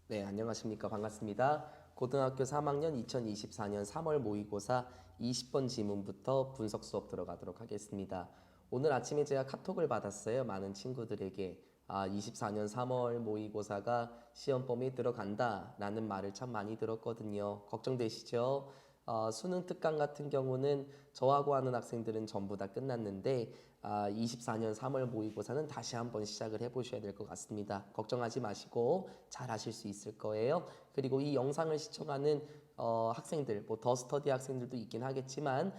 네, 안녕하십니까. 반갑습니다. 고등학교 3학년 2024년 3월 모의고사 20번 지문부터 분석 수업 들어가도록 하겠습니다. 오늘 아침에 제가 카톡을 받았어요. 많은 친구들에게 24년 3월 모의고사가 시험 범위에 들어간다 라는 말을 참 많이 들었거든요. 걱정되시죠? 수능 특강 같은 경우는 저하고 하는 학생들은 전부 다 끝났는데 24년 3월 모의고사는 다시 한번 시작을 해보셔야 될 것 같습니다. 걱정하지 마시고 잘 하실 수 있을 거예요. 그리고 이 영상을 시청하는 학생들, 뭐 더 스터디 학생들도 있긴 하겠지만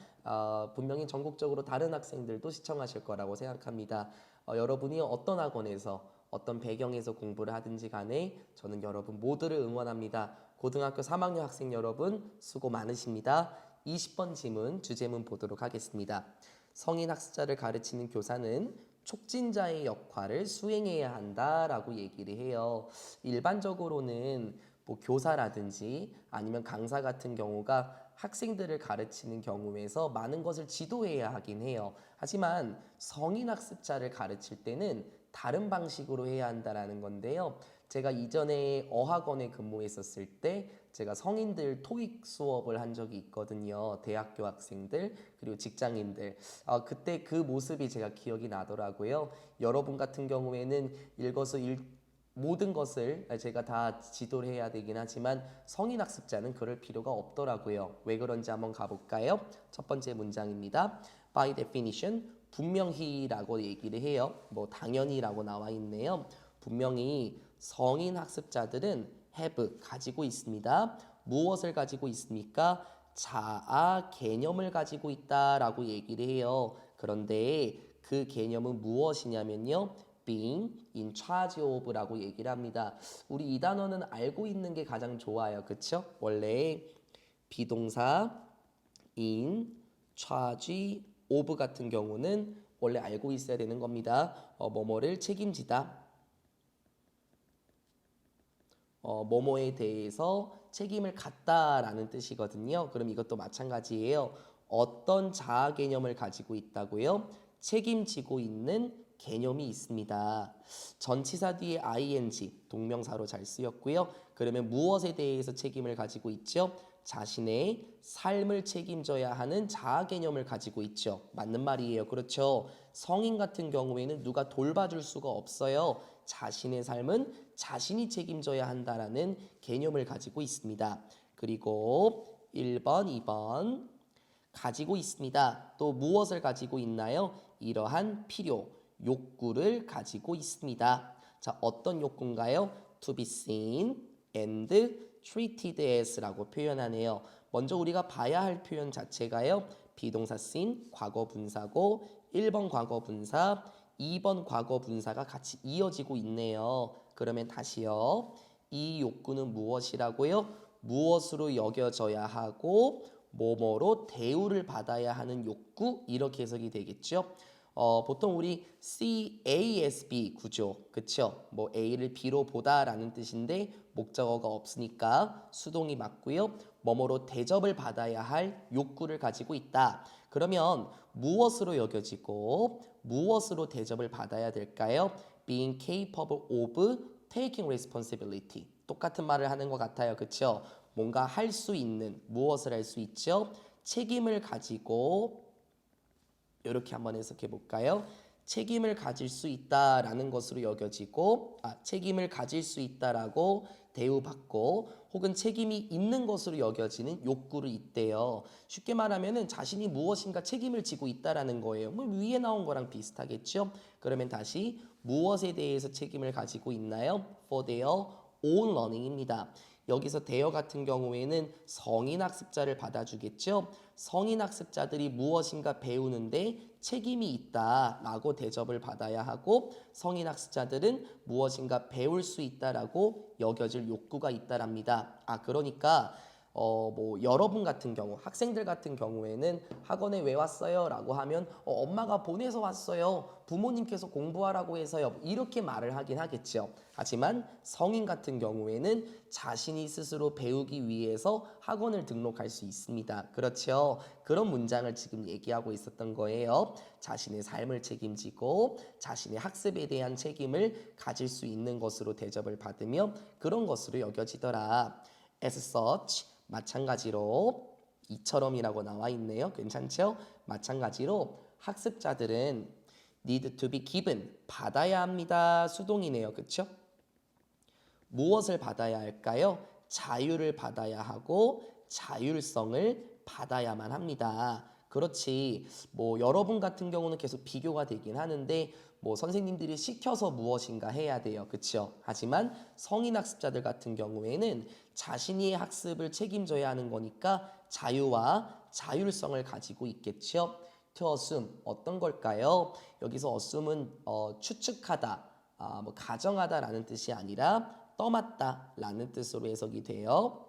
분명히 전국적으로 다른 학생들도 시청하실 거라고 생각합니다. 여러분이 어떤 학원에서 어떤 배경에서 공부를 하든지 간에 저는 여러분 모두를 응원합니다. 고등학교 3학년 학생 여러분 수고 많으십니다. 20번 지문, 주제문 보도록 하겠습니다. 성인 학습자를 가르치는 교사는 촉진자의 역할을 수행해야 한다라고 얘기를 해요. 일반적으로는 뭐 교사라든지 아니면 강사 같은 경우가 학생들을 가르치는 경우에서 많은 것을 지도해야 하긴 해요. 하지만 성인 학습자를 가르칠 때는 다른 방식으로 해야 한다라는 건데요. 제가 이전에 어학원에 근무했었을 때 제가 성인들 토익 수업을 한 적이 있거든요. 대학교 학생들 그리고 직장인들. 그때 그 모습이 제가 기억이 나더라고요. 여러분 같은 경우에는 모든 것을 제가 다 지도를 해야 되긴 하지만 성인 학습자는 그럴 필요가 없더라고요. 왜 그런지 한번 가볼까요? 첫 번째 문장입니다. By definition, 분명히라고 얘기를 해요. 뭐 당연히라고 나와 있네요. 분명히 성인 학습자들은 have 가지고 있습니다. 무엇을 가지고 있습니까? 자아 개념을 가지고 있다라고 얘기를 해요. 그런데 그 개념은 무엇이냐면요. being in charge of라고 얘기를 합니다. 우리 이 단어는 알고 있는 게 가장 좋아요. 그쵸? 원래 비동사 in charge of 같은 경우는 원래 알고 있어야 되는 겁니다. 뭐뭐를 책임지다. 뭐뭐에 대해서 책임을 갖다라는 뜻이거든요. 그럼 이것도 마찬가지예요. 어떤 자아 개념을 가지고 있다고요? 책임지고 있는 개념이 있습니다. 전치사 뒤에 ing 동명사로 잘 쓰였고요. 그러면 무엇에 대해서 책임을 가지고 있죠? 자신의 삶을 책임져야 하는 자아 개념을 가지고 있죠. 맞는 말이에요. 그렇죠? 성인 같은 경우에는 누가 돌봐줄 수가 없어요. 자신의 삶은 자신이 책임져야 한다라는 개념을 가지고 있습니다. 그리고 1번, 2번 가지고 있습니다. 또 무엇을 가지고 있나요? 이러한 필요, 욕구를 가지고 있습니다. 자, 어떤 욕구인가요? To be seen and treated as라고 표현하네요. 먼저 우리가 봐야 할 표현 자체가요. 비동사 seen, 과거 분사고 1번 과거 분사, 2번 과거 분사가 같이 이어지고 있네요. 그러면 다시요. 이 욕구는 무엇이라고요? 무엇으로 여겨져야 하고 뭐뭐로 대우를 받아야 하는 욕구 이렇게 해석이 되겠죠. 보통 우리 CASB 구조, 그쵸? 뭐 A를 B로 보다라는 뜻인데 목적어가 없으니까 수동이 맞고요. 뭐뭐로 대접을 받아야 할 욕구를 가지고 있다. 그러면 무엇으로 여겨지고 무엇으로 대접을 받아야 될까요? Being capable of taking responsibility. 똑같은 말을 하는 것 같아요. 그쵸? 뭔가 할 수 있는, 무엇을 할 수 있죠? 책임을 가지고 이렇게 한번 해석해 볼까요? 책임을 가질 수 있다라는 것으로 여겨지고 책임을 가질 수 있다라고 대우받고 혹은 책임이 있는 것으로 여겨지는 욕구를 있대요. 쉽게 말하면은 자신이 무엇인가 책임을 지고 있다라는 거예요. 뭐 위에 나온 거랑 비슷하겠죠? 그러면 다시 무엇에 대해서 책임을 가지고 있나요? For their own learning입니다. 여기서 대여 같은 경우에는 성인 학습자를 받아주겠죠. 성인 학습자들이 무엇인가 배우는데 책임이 있다라고 대접을 받아야 하고 성인 학습자들은 무엇인가 배울 수 있다라고 여겨질 욕구가 있다랍니다. 그러니까 뭐 여러분 같은 경우, 학생들 같은 경우에는 학원에 왜 왔어요? 라고 하면 엄마가 보내서 왔어요. 부모님께서 공부하라고 해서요. 이렇게 말을 하긴 하겠죠. 하지만 성인 같은 경우에는 자신이 스스로 배우기 위해서 학원을 등록할 수 있습니다. 그렇죠? 그런 문장을 지금 얘기하고 있었던 거예요. 자신의 삶을 책임지고 자신의 학습에 대한 책임을 가질 수 있는 것으로 대접을 받으며 그런 것으로 여겨지더라. As such, 마찬가지로 이처럼이라고 나와 있네요. 괜찮죠? 마찬가지로 학습자들은 need to be given, 받아야 합니다. 수동이네요. 그렇죠? 무엇을 받아야 할까요? 자유를 받아야 하고 자율성을 받아야만 합니다. 그렇지. 뭐 여러분 같은 경우는 계속 비교가 되긴 하는데 뭐 선생님들이 시켜서 무엇인가 해야 돼요. 그렇죠? 하지만 성인 학습자들 같은 경우에는 자신의 학습을 책임져야 하는 거니까 자유와 자율성을 가지고 있겠죠. To assume 어떤 걸까요? 여기서 assume은 추측하다, 뭐 가정하다라는 뜻이 아니라 떠맡다라는 뜻으로 해석이 돼요.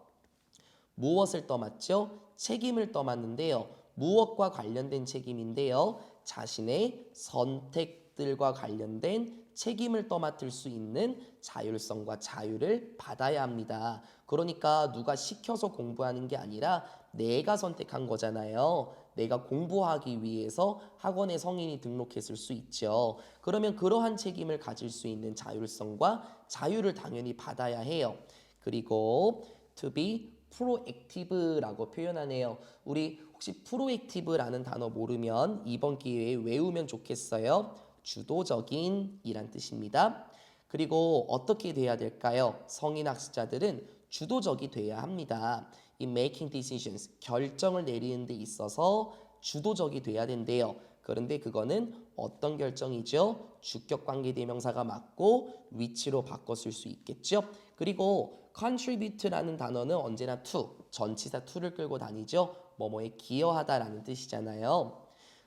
무엇을 떠맡죠? 책임을 떠맡는데요. 무엇과 관련된 책임인데요. 자신의 선택들과 관련된 책임을 떠맡을 수 있는 자율성과 자유를 받아야 합니다. 그러니까 누가 시켜서 공부하는 게 아니라 내가 선택한 거잖아요. 내가 공부하기 위해서 학원에 성인이 등록했을 수 있죠. 그러면 그러한 책임을 가질 수 있는 자율성과 자유를 당연히 받아야 해요. 그리고 to be proactive라고 표현하네요. 우리 혹시 proactive라는 단어 모르면 이번 기회에 외우면 좋겠어요. 주도적인 이란 뜻입니다. 그리고 어떻게 돼야 될까요? 성인 학습자들은 주도적이 돼야 합니다. In making decisions, 결정을 내리는 데 있어서 주도적이 돼야 된대요. 그런데 그거는 어떤 결정이죠? 주격 관계 대명사가 맞고 위치로 바꿔 쓸 수 있겠죠. 그리고 contribute라는 단어는 언제나 to, 전치사 to를 끌고 다니죠. 뭐뭐에 기여하다라는 뜻이잖아요.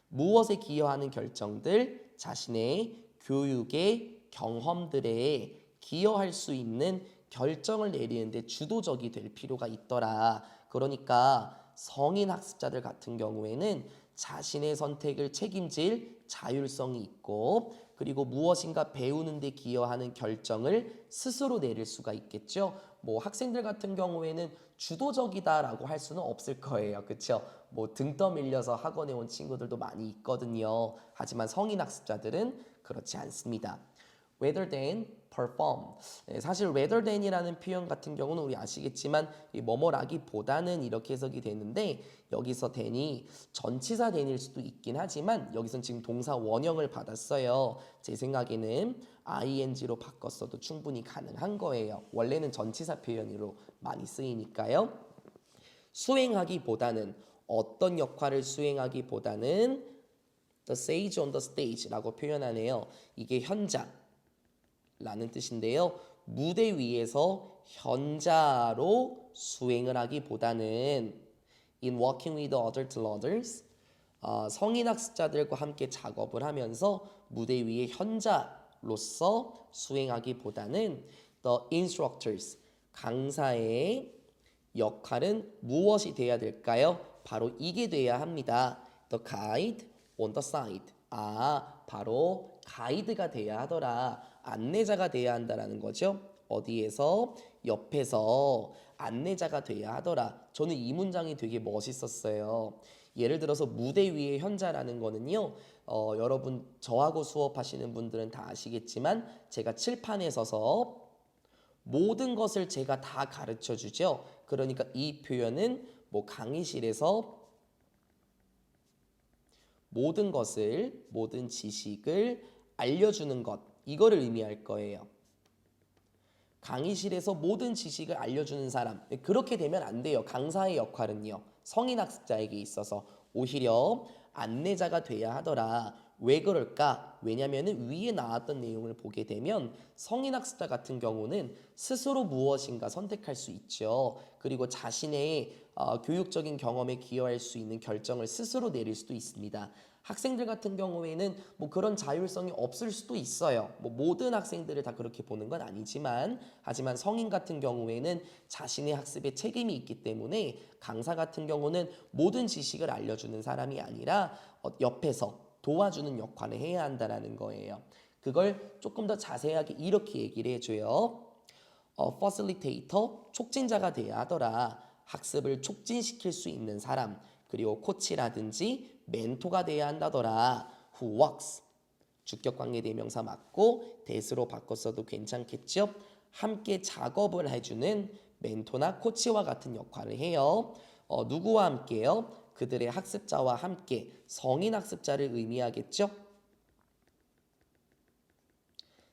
무엇에 기여하는 결정들, 자신의 교육의 경험들에 기여할 수 있는 결정을 내리는데 주도적이 될 필요가 있더라. 그러니까 성인 학습자들 같은 경우에는 자신의 선택을 책임질 자율성이 있고 그리고 무엇인가 배우는 데 기여하는 결정을 스스로 내릴 수가 있겠죠. 뭐 학생들 같은 경우에는 주도적이다라고 할 수는 없을 거예요. 그렇죠? 뭐 등 떠밀려서 학원에 온 친구들도 많이 있거든요. 하지만 성인 학습자들은 그렇지 않습니다. rather than perform. 사실 rather than이라는 표현 같은 경우는 우리 아시겠지만 이 뭐뭐라기보다는 이렇게 해석이 되는데 여기서 than이 전치사 than일 수도 있긴 하지만 여기선 지금 동사 원형을 받았어요. 제 생각에는 ing로 바꿨어도 충분히 가능한 거예요. 원래는 전치사 표현으로 많이 쓰이니까요. 수행하기보다는 어떤 역할을 수행하기보다는 the sage on the stage라고 표현하네요. 이게 현자 라는 뜻인데요. 무대 위에서 현자로 수행을 하기보다는 in working with other learners 성인 학습자들과 함께 작업을 하면서 무대 위에 현자로서 수행하기보다는 the instructors 강사의 역할은 무엇이 돼야 될까요? 바로 이게 돼야 합니다. The guide on the side. 바로 가이드가 돼야 하더라. 안내자가 돼야 한다라는 거죠. 어디에서? 옆에서 안내자가 돼야 하더라. 저는 이 문장이 되게 멋있었어요. 예를 들어서 무대 위의 현자라는 거는요. 여러분 저하고 수업하시는 분들은 다 아시겠지만 제가 칠판에 서서 모든 것을 제가 다 가르쳐 주죠. 그러니까 이 표현은 뭐 강의실에서 모든 것을, 모든 지식을 알려주는 것, 이거를 의미할 거예요. 강의실에서 모든 지식을 알려주는 사람. 그렇게 되면 안 돼요. 강사의 역할은요. 성인 학습자에게 있어서 오히려 안내자가 돼야 하더라. 왜 그럴까? 왜냐하면 위에 나왔던 내용을 보게 되면 성인 학습자 같은 경우는 스스로 무엇인가 선택할 수 있죠. 그리고 자신의 교육적인 경험에 기여할 수 있는 결정을 스스로 내릴 수도 있습니다. 학생들 같은 경우에는 뭐 그런 자율성이 없을 수도 있어요. 뭐 모든 학생들을 다 그렇게 보는 건 아니지만, 하지만 성인 같은 경우에는 자신의 학습에 책임이 있기 때문에 강사 같은 경우는 모든 지식을 알려주는 사람이 아니라 옆에서 도와주는 역할을 해야 한다라는 거예요. 그걸 조금 더 자세하게 이렇게 얘기를 해줘요. facilitator, 촉진자가 돼야 하더라. 학습을 촉진시킬 수 있는 사람, 그리고 코치라든지 멘토가 돼야 한다더라. who works, 주격관계 대명사 맞고 대수로 바꿨어도 괜찮겠죠? 함께 작업을 해주는 멘토나 코치와 같은 역할을 해요. 누구와 함께요? 그들의 학습자와 함께, 성인 학습자를 의미하겠죠?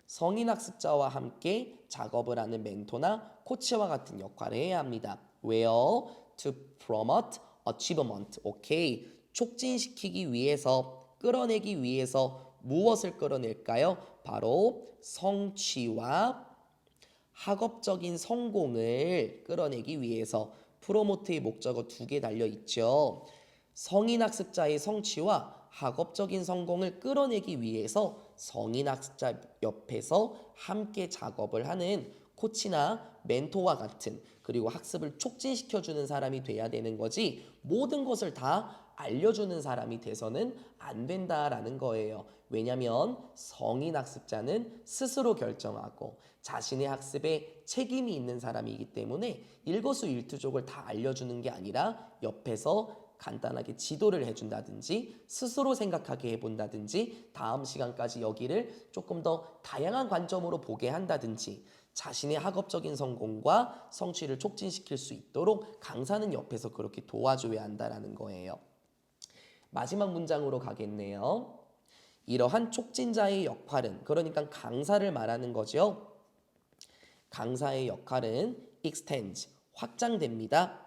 성인 학습자와 함께 작업을 하는 멘토나 코치와 같은 역할을 해야 합니다. 왜요? To promote achievement. 오케이. 촉진시키기 위해서, 끌어내기 위해서 무엇을 끌어낼까요? 바로 성취와 학업적인 성공을 끌어내기 위해서. 프로모트의 목적어 두 개 달려 있죠. 성인 학습자의 성취와 학업적인 성공을 끌어내기 위해서 성인 학습자 옆에서 함께 작업을 하는 코치나 멘토와 같은, 그리고 학습을 촉진시켜주는 사람이 돼야 되는 거지, 모든 것을 다 알려주는 사람이 돼서는 안 된다라는 거예요. 왜냐하면 성인 학습자는 스스로 결정하고 자신의 학습에 책임이 있는 사람이기 때문에 일거수일투족을 다 알려주는 게 아니라 옆에서 간단하게 지도를 해준다든지 스스로 생각하게 해본다든지 다음 시간까지 여기를 조금 더 다양한 관점으로 보게 한다든지 자신의 학업적인 성공과 성취를 촉진시킬 수 있도록 강사는 옆에서 그렇게 도와줘야 한다라는 거예요. 마지막 문장으로 가겠네요. 이러한 촉진자의 역할은, 그러니까 강사를 말하는 거죠. 강사의 역할은 extends, 확장됩니다.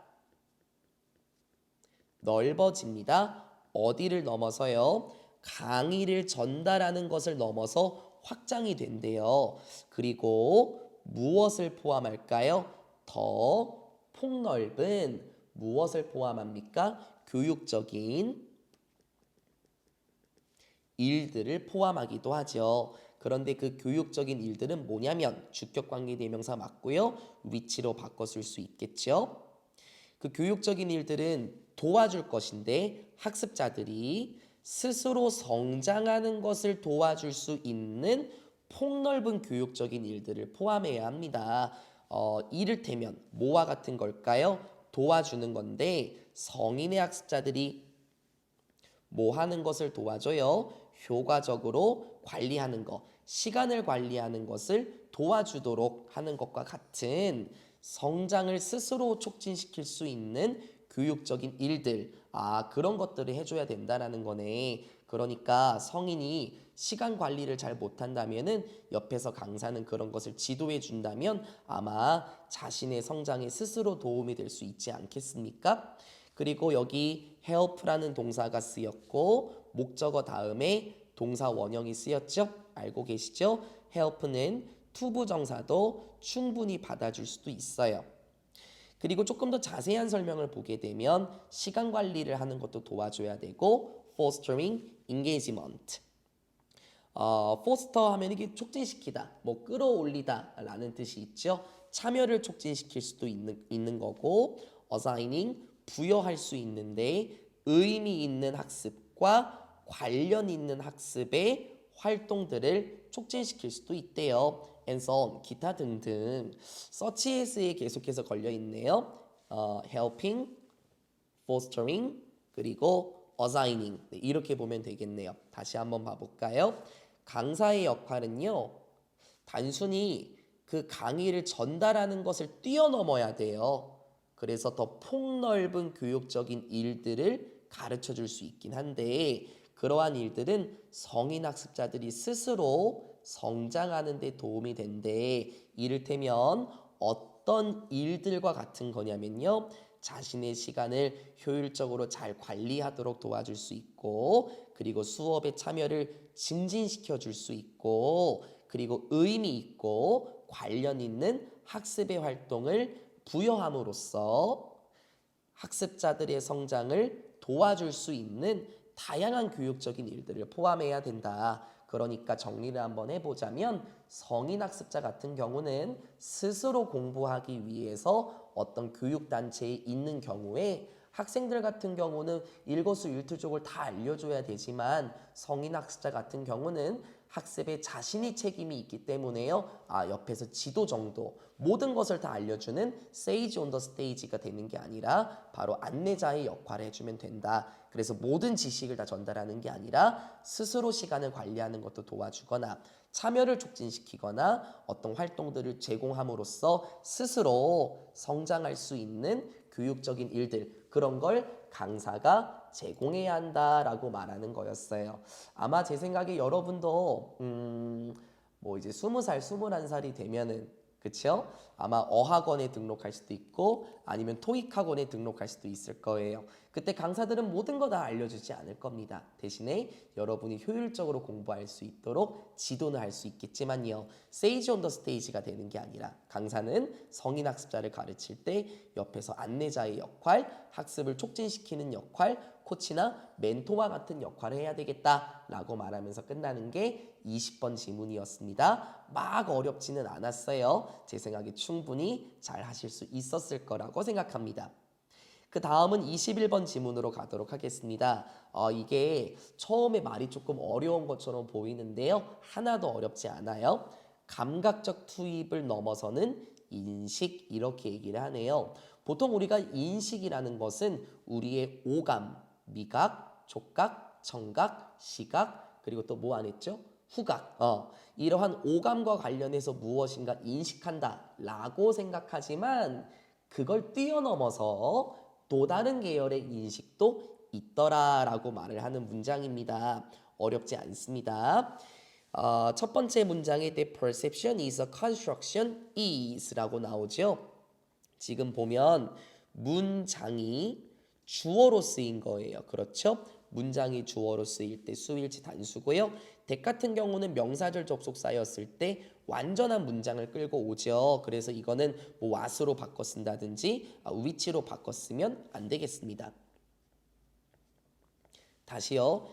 넓어집니다. 어디를 넘어서요? 강의를 전달하는 것을 넘어서 확장이 된대요. 그리고 무엇을 포함할까요? 더 폭넓은, 무엇을 포함합니까? 교육적인 일들을 포함하기도 하죠. 그런데 그 교육적인 일들은 뭐냐면 주격관계 대명사 맞고요. 위치로 바꿔 쓸 수 있겠죠. 그 교육적인 일들은 도와줄 것인데 학습자들이 스스로 성장하는 것을 도와줄 수 있는 폭넓은 교육적인 일들을 포함해야 합니다. 이를테면 뭐와 같은 걸까요? 도와주는 건데 성인의 학습자들이 뭐 하는 것을 도와줘요? 효과적으로 관리하는 것, 시간을 관리하는 것을 도와주도록 하는 것과 같은 성장을 스스로 촉진시킬 수 있는 교육적인 일들, 그런 것들을 해줘야 된다라는 거네. 그러니까 성인이 시간 관리를 잘 못한다면은 옆에서 강사는 그런 것을 지도해 준다면 아마 자신의 성장에 스스로 도움이 될 수 있지 않겠습니까? 그리고 여기 help라는 동사가 쓰였고 목적어 다음에 동사 원형이 쓰였죠? 알고 계시죠? help는 투부정사도 충분히 받아줄 수도 있어요. 그리고 조금 더 자세한 설명을 보게 되면 시간 관리를 하는 것도 도와줘야 되고 fostering engagement. foster 하면 이게 촉진시키다, 뭐 끌어올리다 라는 뜻이 있죠. 참여를 촉진시킬 수도 있는 거고 assigning, 부여할 수 있는데 의미 있는 학습과 관련 있는 학습의 활동들을 촉진시킬 수도 있대요. and so on, 기타 등등. 서치에스에 계속해서 걸려 있네요. helping, fostering, 그리고 assigning. 네, 이렇게 보면 되겠네요. 다시 한번 봐볼까요? 강사의 역할은요, 단순히 그 강의를 전달하는 것을 뛰어넘어야 돼요. 그래서 더 폭넓은 교육적인 일들을 가르쳐 줄 수 있긴 한데 그러한 일들은 성인 학습자들이 스스로 성장하는 데 도움이 된대. 이를테면 어떤 일들과 같은 거냐면요, 자신의 시간을 효율적으로 잘 관리하도록 도와줄 수 있고, 그리고 수업의 참여를 증진시켜 줄 수 있고, 그리고 의미 있고 관련 있는 학습의 활동을 부여함으로써 학습자들의 성장을 도와줄 수 있는 다양한 교육적인 일들을 포함해야 된다. 그러니까 정리를 한번 해보자면 성인학습자 같은 경우는 스스로 공부하기 위해서 어떤 교육단체에 있는 경우에 학생들 같은 경우는 일거수일투족을 다 알려줘야 되지만 성인학습자 같은 경우는 학습에 자신이 책임이 있기 때문에요. 옆에서 지도 정도 모든 것을 다 알려주는 세이지 온 더 스테이지가 되는 게 아니라 바로 안내자의 역할을 해주면 된다. 그래서 모든 지식을 다 전달하는 게 아니라 스스로 시간을 관리하는 것도 도와주거나 참여를 촉진시키거나 어떤 활동들을 제공함으로써 스스로 성장할 수 있는 교육적인 일들 그런 걸 강사가 제공해야 한다라고 말하는 거였어요. 아마 제 생각에 여러분도 뭐 이제 20살, 21살이 되면은 그쵸? 아마 어학원에 등록할 수도 있고 아니면 토익 학원에 등록할 수도 있을 거예요. 그때 강사들은 모든 거 다 알려주지 않을 겁니다. 대신에 여러분이 효율적으로 공부할 수 있도록 지도는 할 수 있겠지만요. 세이지 온 더 스테이지가 되는 게 아니라 강사는 성인 학습자를 가르칠 때 옆에서 안내자의 역할, 학습을 촉진시키는 역할, 코치나 멘토와 같은 역할을 해야 되겠다라고 말하면서 끝나는 게 20번 지문이었습니다. 막 어렵지는 않았어요. 제 생각에 충분히 잘 하실 수 있었을 거라고 생각합니다. 그 다음은 21번 지문으로 가도록 하겠습니다. 이게 처음에 말이 조금 어려운 것처럼 보이는데요. 하나도 어렵지 않아요. 감각적 투입을 넘어서는 인식 이렇게 얘기를 하네요. 보통 우리가 인식이라는 것은 우리의 오감, 미각, 촉각, 청각, 시각 그리고 또 뭐 안 했죠? 후각. 이러한 오감과 관련해서 무엇인가 인식한다 라고 생각하지만 그걸 뛰어넘어서 또 다른 계열의 인식도 있더라라고 말을 하는 문장입니다. 어렵지 않습니다. 첫 번째 문장에 The perception is a construction is라고 나오죠. 지금 보면 문장이 주어로 쓰인 거예요. 그렇죠? 문장이 주어로 쓰일 때 수일치 단수고요. that 같은 경우는 명사절 접속사였을 때 완전한 문장을 끌고 오죠. 그래서 이거는 뭐 what으로 바꿔 쓴다든지 which로 바꿔 쓰면 안 되겠습니다. 다시요.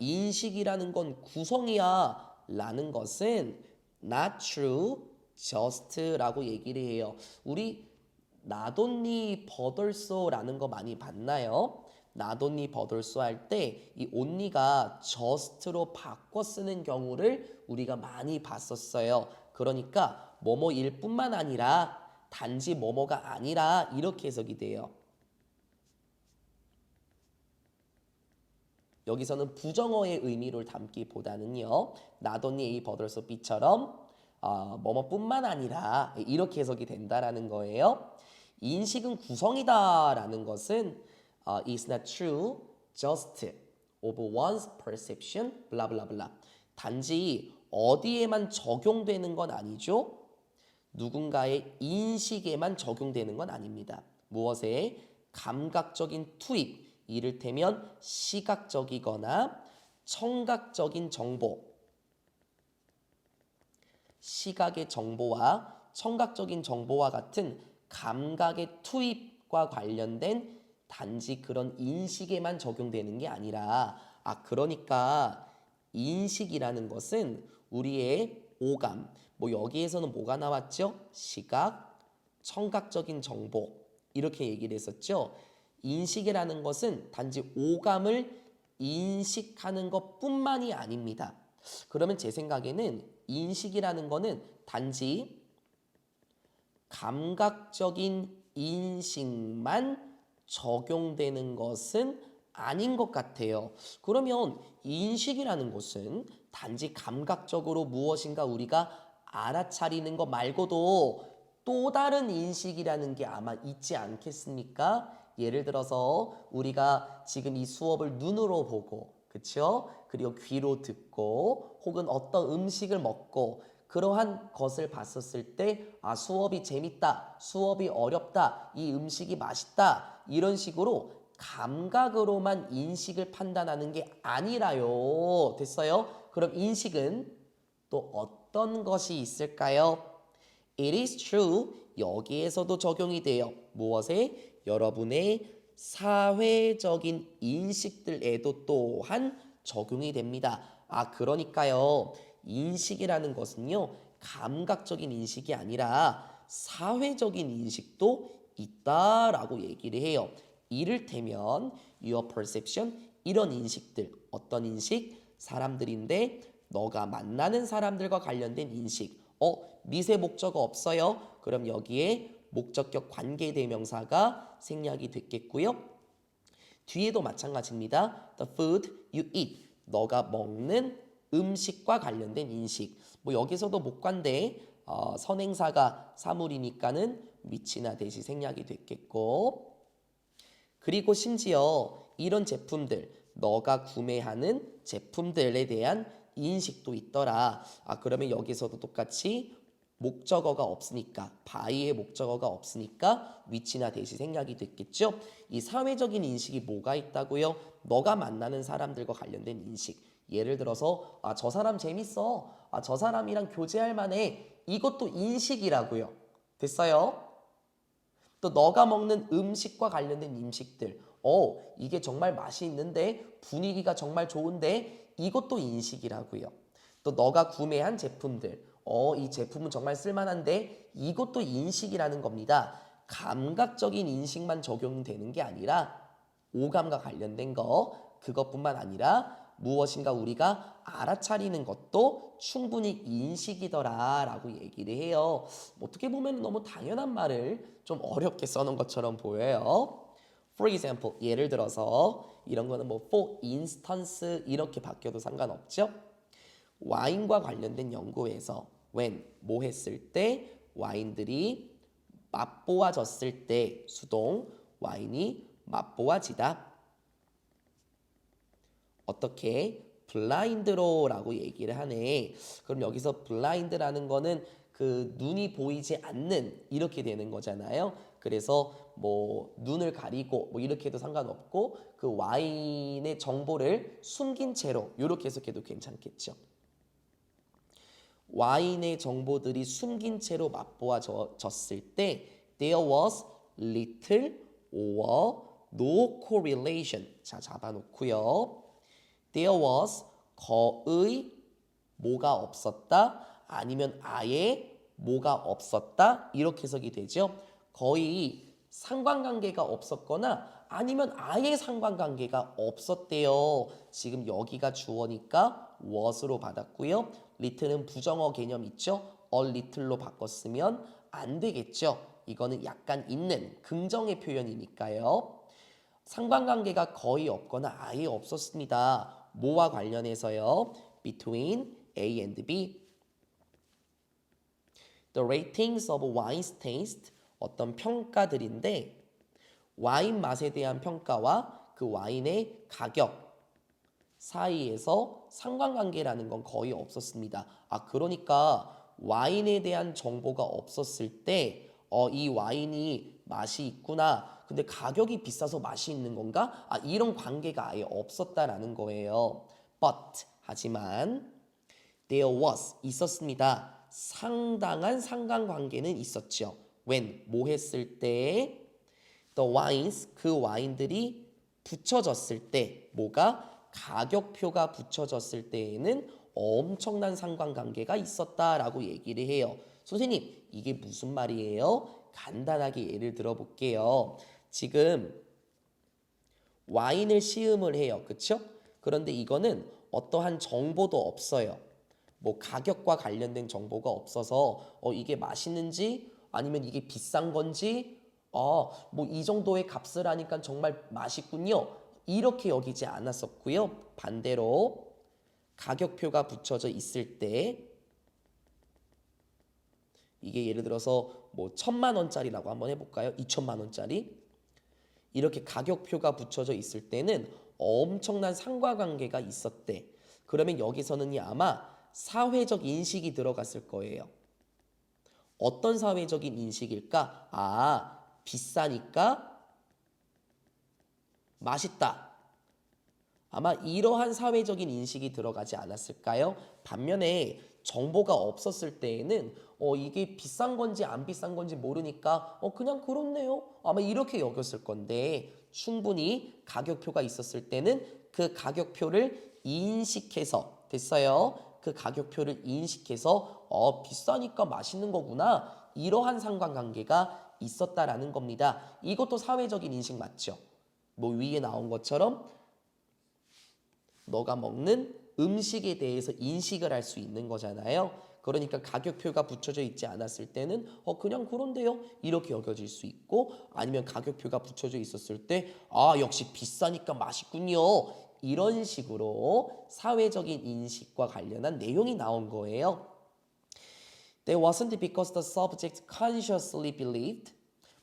인식이라는 건 구성이야 라는 것은 not true, just라고 얘기를 해요. 우리 나돈니 버덜소라는 거 많이 봤나요? 나돈니 버덜소 할 때 이 온니가 just로 바꿔 쓰는 경우를 우리가 많이 봤었어요. 그러니까 뭐뭐일 뿐만 아니라 단지 뭐뭐가 아니라 이렇게 해석이 돼요. 여기서는 부정어의 의미를 담기보다는요. 나돈니 A 버덜소 B처럼 뭐뭐뿐만 아니라 이렇게 해석이 된다라는 거예요. 인식은 구성이다라는 것은 is not true, just of one's perception, 블라블라블라. 단지 어디에만 적용되는 건 아니죠. 누군가의 인식에만 적용되는 건 아닙니다. 무엇에? 감각적인 투입, 이를테면 시각적이거나 청각적인 정보, 시각의 정보와 청각적인 정보와 같은 감각의 투입과 관련된 단지 그런 인식에만 적용되는 게 아니라 그러니까 인식이라는 것은 우리의 오감, 뭐 여기에서는 뭐가 나왔죠? 시각, 청각적인 정보 이렇게 얘기를 했었죠. 인식이라는 것은 단지 오감을 인식하는 것뿐만이 아닙니다. 그러면 제 생각에는 인식이라는 거는 단지 감각적인 인식만 적용되는 것은 아닌 것 같아요. 그러면 인식이라는 것은 단지 감각적으로 무엇인가 우리가 알아차리는 것 말고도 또 다른 인식이라는 게 아마 있지 않겠습니까? 예를 들어서 우리가 지금 이 수업을 눈으로 보고, 그렇죠? 그리고 귀로 듣고, 혹은 어떤 음식을 먹고 그러한 것을 봤었을 때 수업이 재밌다, 수업이 어렵다, 이 음식이 맛있다 이런 식으로 감각으로만 인식을 판단하는 게 아니라요. 됐어요? 그럼 인식은 또 어떤 것이 있을까요? It is true. 여기에서도 적용이 돼요. 무엇에? 여러분의 사회적인 인식들에도 또한 적용이 됩니다. 그러니까요. 인식이라는 것은요. 감각적인 인식이 아니라 사회적인 인식도 있다라고 얘기를 해요. 이를테면 your perception, 이런 인식들, 어떤 인식? 사람들인데 너가 만나는 사람들과 관련된 인식. 미세 목적어 없어요. 그럼 여기에 목적격 관계대명사가 생략이 됐겠고요. 뒤에도 마찬가지입니다. The food you eat, 너가 먹는 음식과 관련된 인식. 뭐 여기서도 목관대 선행사가 사물이니까는 which나 대시 생략이 됐겠고, 그리고 심지어 이런 제품들, 너가 구매하는 제품들에 대한 인식도 있더라. 그러면 여기서도 똑같이 목적어가 없으니까, by의 목적어가 없으니까 which나 대시 생략이 됐겠죠. 이 사회적인 인식이 뭐가 있다고요? 너가 만나는 사람들과 관련된 인식. 예를 들어서 저 사람 재밌어. 저 사람이랑 교제할 만해. 이것도 인식이라고요. 됐어요? 또 너가 먹는 음식과 관련된 인식들. 이게 정말 맛이 있는데 분위기가 정말 좋은데 이것도 인식이라고요. 또 너가 구매한 제품들. 이 제품은 정말 쓸만한데 이것도 인식이라는 겁니다. 감각적인 인식만 적용되는 게 아니라 오감과 관련된 거, 그것뿐만 아니라 무엇인가 우리가 알아차리는 것도 충분히 인식이더라라고 얘기를 해요. 어떻게 보면 너무 당연한 말을 좀 어렵게 써놓은 것처럼 보여요. For example, 예를 들어서 이런 거는 뭐 for instance 이렇게 바뀌어도 상관없죠. 와인과 관련된 연구에서 when, 뭐 했을 때 와인들이 맛보아졌을 때 수동 와인이 맛보아지다. 어떻게? 블라인드로라고 얘기를 하네. 그럼 여기서 블라인드라는 거는 그 눈이 보이지 않는 이렇게 되는 거잖아요. 그래서 뭐 눈을 가리고 뭐 이렇게 해도 상관없고 그 와인의 정보를 숨긴 채로 이렇게 해석해도 괜찮겠죠. 와인의 정보들이 숨긴 채로 맛보아졌을 때 there was little or no correlation. 자, 잡아놓고요. There was 거의 뭐가 없었다 아니면 아예 뭐가 없었다 이렇게 해석이 되죠. 거의 상관관계가 없었거나 아니면 아예 상관관계가 없었대요. 지금 여기가 주어니까 was로 받았고요. little은 부정어 개념 있죠. a little로 바꿨으면 안 되겠죠. 이거는 약간 있는 긍정의 표현이니까요. 상관관계가 거의 없거나 아예 없었습니다. 뭐와 관련해서요? Between A and B. The ratings of wine's taste. 어떤 평가들인데 와인 맛에 대한 평가와 그 와인의 가격 사이에서 상관관계라는 건 거의 없었습니다. 그러니까 와인에 대한 정보가 없었을 때 이 와인이 맛이 있구나. 근데 가격이 비싸서 맛이 있는 건가? 이런 관계가 아예 없었다라는 거예요. But 하지만 there was 있었습니다. 상당한 상관관계는 있었죠. When 뭐 했을 때 the wines 그 와인들이 붙여졌을 때 뭐가 가격표가 붙여졌을 때에는 엄청난 상관관계가 있었다라고 얘기를 해요. 선생님 이게 무슨 말이에요? 간단하게 예를 들어볼게요. 지금 와인을 시음을 해요. 그쵸? 그런데 이거는 어떠한 정보도 없어요. 뭐 가격과 관련된 정보가 없어서 이게 맛있는지 아니면 이게 비싼 건지 뭐 이 정도의 값을 하니까 정말 맛있군요. 이렇게 여기지 않았었고요. 반대로 가격표가 붙여져 있을 때 이게 예를 들어서 뭐 1,000만 원짜리라고 한번 해볼까요? 2,000만 원짜리 이렇게 가격표가 붙여져 있을 때는 엄청난 상관관계가 있었대. 그러면 여기서는 아마 사회적 인식이 들어갔을 거예요. 어떤 사회적인 인식일까? 비싸니까 맛있다. 아마 이러한 사회적인 인식이 들어가지 않았을까요? 반면에 정보가 없었을 때에는 이게 비싼 건지 안 비싼 건지 모르니까 그냥 그렇네요. 아마 이렇게 여겼을 건데 충분히 가격표가 있었을 때는 그 가격표를 인식해서 됐어요. 그 가격표를 인식해서 비싸니까 맛있는 거구나. 이러한 상관관계가 있었다라는 겁니다. 이것도 사회적인 인식 맞죠? 뭐 위에 나온 것처럼 너가 먹는 음식에 대해서 인식을 할 수 있는 거잖아요. 그러니까 가격표가 붙여져 있지 않았을 때는 그냥 그런데요 이렇게 여겨질 수 있고, 아니면 가격표가 붙여져 있었을 때 역시 비싸니까 맛있군요 이런 식으로 사회적인 인식과 관련한 내용이 나온 거예요. That wasn't because the subject consciously believed.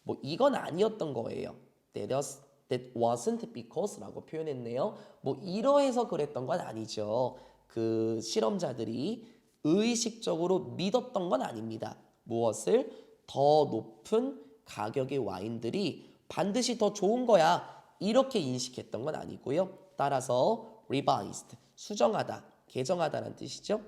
뭐 이건 아니었던 거예요. That wasn't because라고 표현했네요. 뭐 이러해서 그랬던 건 아니죠. 그 실험자들이 의식적으로 믿었던 건 아닙니다. 무엇을? 더 높은 가격의 와인들이 반드시 더 좋은 거야. 이렇게 인식했던 건 아니고요. 따라서 revised, 수정하다, 개정하다라는 뜻이죠.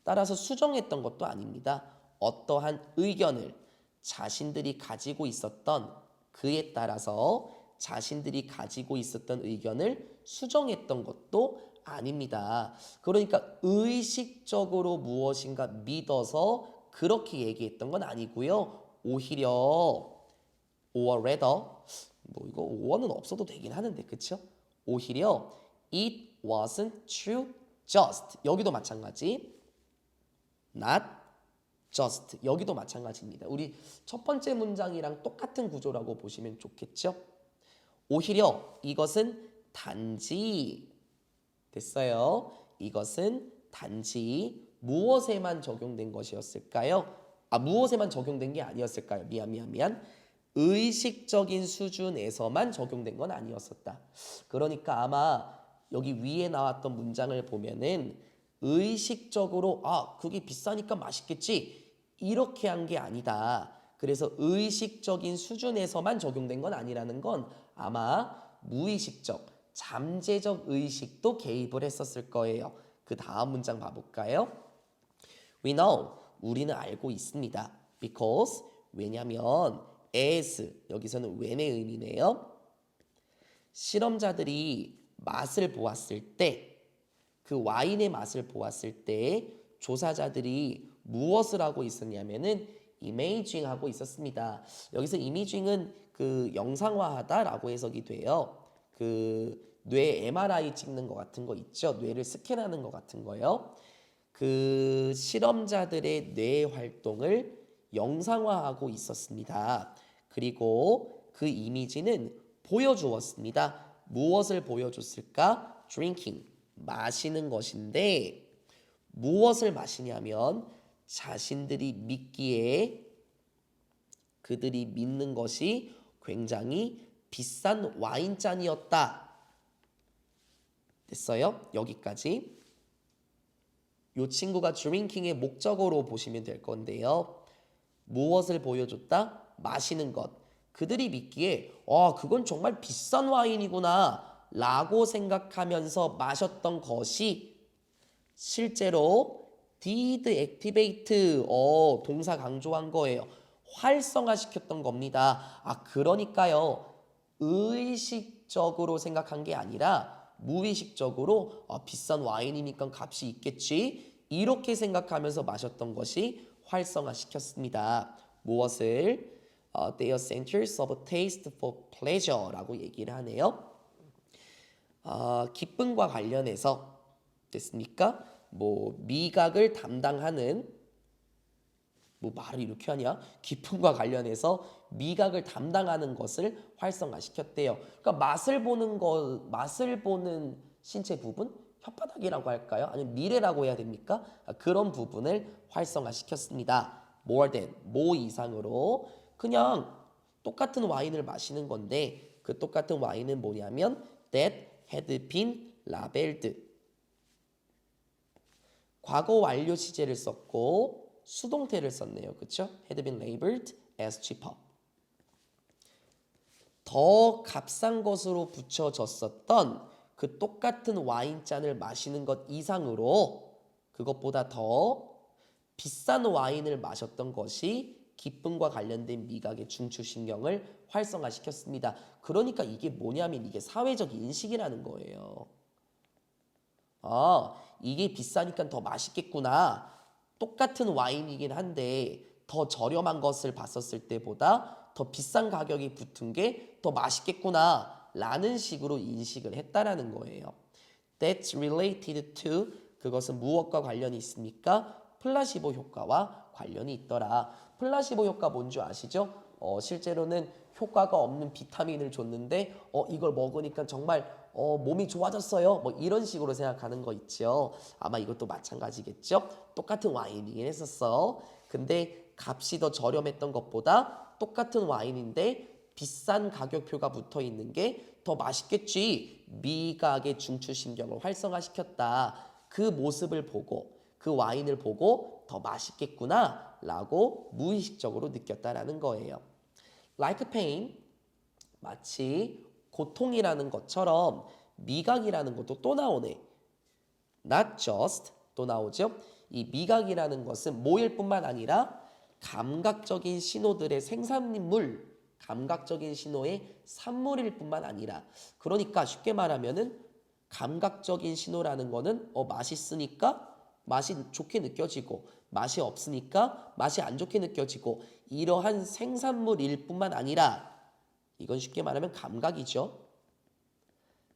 따라서 수정했던 것도 아닙니다. 어떠한 의견을 자신들이 가지고 있었던 그에 따라서 자신들이 가지고 있었던 의견을 수정했던 것도 아닙니다. 그러니까 의식적으로 무엇인가 믿어서 그렇게 얘기했던 건 아니고요. 오히려 or rather, 뭐 이거 or는 없어도 되긴 하는데 그쵸? 오히려 it wasn't true just, 여기도 마찬가지 not just, 여기도 마찬가지입니다. 우리 첫 번째 문장이랑 똑같은 구조라고 보시면 좋겠죠? 오히려 이것은 단지, 됐어요. 이것은 단지 무엇에만 적용된 것이었을까요? 무엇에만 적용된 게 아니었을까요? 미안. 의식적인 수준에서만 적용된 건 아니었었다. 그러니까 아마 여기 위에 나왔던 문장을 보면은 의식적으로 그게 비싸니까 맛있겠지 이렇게 한 게 아니다. 그래서 의식적인 수준에서만 적용된 건 아니라는 건 아마 무의식적, 잠재적 의식도 개입을 했었을 거예요. 그 다음 문장 봐볼까요? We know, 우리는 알고 있습니다. Because, 왜냐면 as, 여기서는 when의 의미네요. 실험자들이 맛을 보았을 때, 그 와인의 맛을 보았을 때 조사자들이 무엇을 하고 있었냐면은 이메이징 하고 있었습니다. 여기서 이미징은 그 영상화하다라고 해석이 돼요. 그 뇌 MRI 찍는 것 같은 거 있죠. 뇌를 스캔하는 것 같은 거요. 그 실험자들의 뇌 활동을 영상화하고 있었습니다. 그리고 그 이미지는 보여주었습니다. 무엇을 보여줬을까? Drinking, 마시는 것인데 무엇을 마시냐면 자신들이 믿기에 그들이 믿는 것이 굉장히 비싼 와인잔이었다. 됐어요? 여기까지. 이 친구가 드링킹의 목적어로 보시면 될 건데요. 무엇을 보여줬다? 마시는 것. 그들이 믿기에 그건 정말 비싼 와인이구나 라고 생각하면서 마셨던 것이 실제로 did activate, 동사 강조한 거예요. 활성화시켰던 겁니다. 그러니까요. 의식적으로 생각한 게 아니라 무의식적으로 비싼 와인이니까 값이 있겠지 이렇게 생각하면서 마셨던 것이 활성화시켰습니다. 무엇을? Their centers of taste for pleasure라고 얘기를 하네요. 기쁨과 관련해서 됐습니까? 뭐 미각을 담당하는, 뭐 말을 이렇게 하냐? 기쁨과 관련해서 미각을 담당하는 것을 활성화시켰대요. 그러니까 맛을 보는 신체 부분, 혓바닥이라고 할까요? 아니면 미래라고 해야 됩니까? 그런 부분을 활성화시켰습니다. More than, 뭐 이상으로 그냥 똑같은 와인을 마시는 건데 그 똑같은 와인은 뭐냐면 that had been labeled. 과거 완료 시제를 썼고 수동태를 썼네요. 그렇죠? had been labeled as cheaper. 더 값싼 것으로 붙여졌었던 그 똑같은 와인잔을 마시는 것 이상으로 그것보다 더 비싼 와인을 마셨던 것이 기쁨과 관련된 미각의 중추신경을 활성화시켰습니다. 그러니까 이게 뭐냐면 이게 사회적 인식이라는 거예요. 아, 이게 비싸니까 더 맛있겠구나. 똑같은 와인이긴 한데 더 저렴한 것을 봤었을 때보다 더 비싼 가격이 붙은 게 더 맛있겠구나 라는 식으로 인식을 했다라는 거예요. That's related to 그것은 무엇과 관련이 있습니까? 플라시보 효과와 관련이 있더라. 플라시보 효과 뭔지 아시죠? 실제로는 효과가 없는 비타민을 줬는데 이걸 먹으니까 정말 몸이 좋아졌어요. 뭐 이런 식으로 생각하는 거 있죠. 아마 이것도 마찬가지겠죠. 똑같은 와인이긴 했었어. 근데 값이 더 저렴했던 것보다 똑같은 와인인데 비싼 가격표가 붙어 있는 게 더 맛있겠지. 미각의 중추신경을 활성화시켰다. 그 모습을 보고 그 와인을 보고 더 맛있겠구나 라고 무의식적으로 느꼈다라는 거예요. Like pain, 마치 고통이라는 것처럼 미각이라는 것도 또 나오네. Not just, 또 나오죠. 이 미각이라는 것은 모일 뿐만 아니라 감각적인 신호들의 생산물, 감각적인 신호의 산물일 뿐만 아니라 그러니까 쉽게 말하면은 감각적인 신호라는 거는 맛있으니까 맛이 좋게 느껴지고 맛이 없으니까 맛이 안 좋게 느껴지고 이러한 생산물일 뿐만 아니라 이건 쉽게 말하면 감각이죠.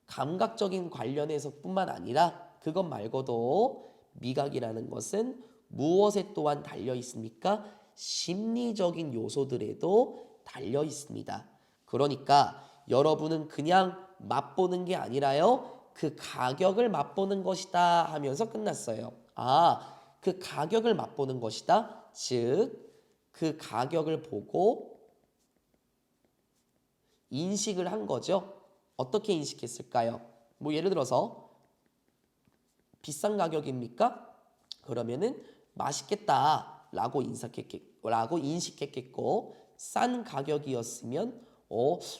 감각적인 관련해서 뿐만 아니라 그것 말고도 미각이라는 것은 무엇에 또한 달려 있습니까? 심리적인 요소들에도 달려 있습니다. 그러니까 여러분은 그냥 맛보는 게 아니라요. 그 가격을 맛보는 것이다 하면서 끝났어요. 그 가격을 맛보는 것이다. 즉, 그 가격을 보고 인식을 한 거죠. 어떻게 인식했을까요? 뭐 예를 들어서 비싼 가격입니까? 그러면은 맛있겠다라고 인식했겠고 싼 가격이었으면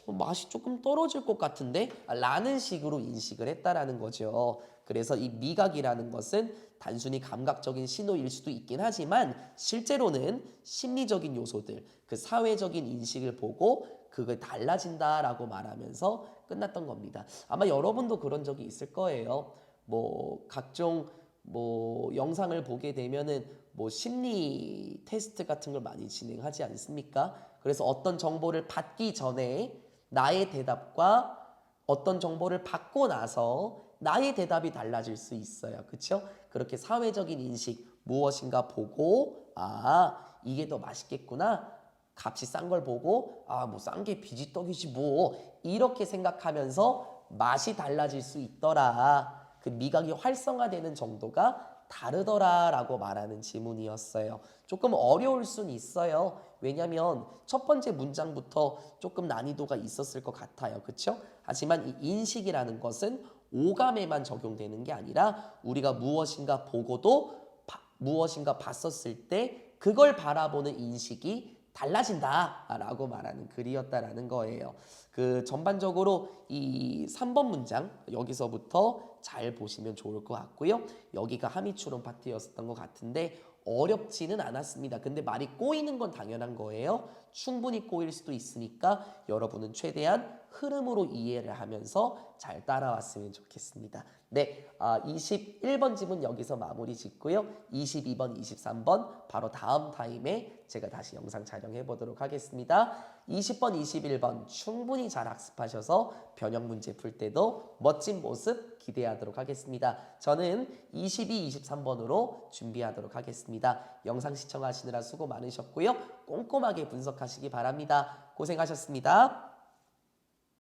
맛이 조금 떨어질 것 같은데? 라는 식으로 인식을 했다라는 거죠. 그래서 이 미각이라는 것은 단순히 감각적인 신호일 수도 있긴 하지만 실제로는 심리적인 요소들, 그 사회적인 인식을 보고 그게 달라진다라고 말하면서 끝났던 겁니다. 아마 여러분도 그런 적이 있을 거예요. 뭐 각종 뭐 영상을 보게 되면은 뭐 심리 테스트 같은 걸 많이 진행하지 않습니까? 그래서 어떤 정보를 받기 전에 나의 대답과 어떤 정보를 받고 나서 나의 대답이 달라질 수 있어요. 그렇죠? 그렇게 사회적인 인식 무엇인가 보고 이게 더 맛있겠구나. 값이 싼 걸 보고 뭐 싼 게 비지떡이지 뭐 이렇게 생각하면서 맛이 달라질 수 있더라. 그 미각이 활성화되는 정도가 다르더라라고 말하는 지문이었어요. 조금 어려울 순 있어요. 왜냐하면 첫 번째 문장부터 조금 난이도가 있었을 것 같아요. 그렇죠? 하지만 이 인식이라는 것은 오감에만 적용되는 게 아니라 우리가 무엇인가 보고도 무엇인가 봤었을 때 그걸 바라보는 인식이 달라진다라고 말하는 글이었다라는 거예요. 그 전반적으로 이 3번 문장 여기서부터 잘 보시면 좋을 것 같고요. 여기가 함의추론 파트였던 것 같은데 어렵지는 않았습니다. 근데 말이 꼬이는 건 당연한 거예요. 충분히 꼬일 수도 있으니까 여러분은 최대한 흐름으로 이해를 하면서 잘 따라왔으면 좋겠습니다. 네, 21번 지문 여기서 마무리 짓고요. 22번, 23번 바로 다음 타임에 제가 다시 영상 촬영해 보도록 하겠습니다. 20번, 21번 충분히 잘 학습하셔서 변형 문제 풀 때도 멋진 모습 기대하도록 하겠습니다. 저는 22, 23번으로 준비하도록 하겠습니다. 영상 시청하시느라 수고 많으셨고요. 꼼꼼하게 분석하시기 바랍니다. 고생하셨습니다.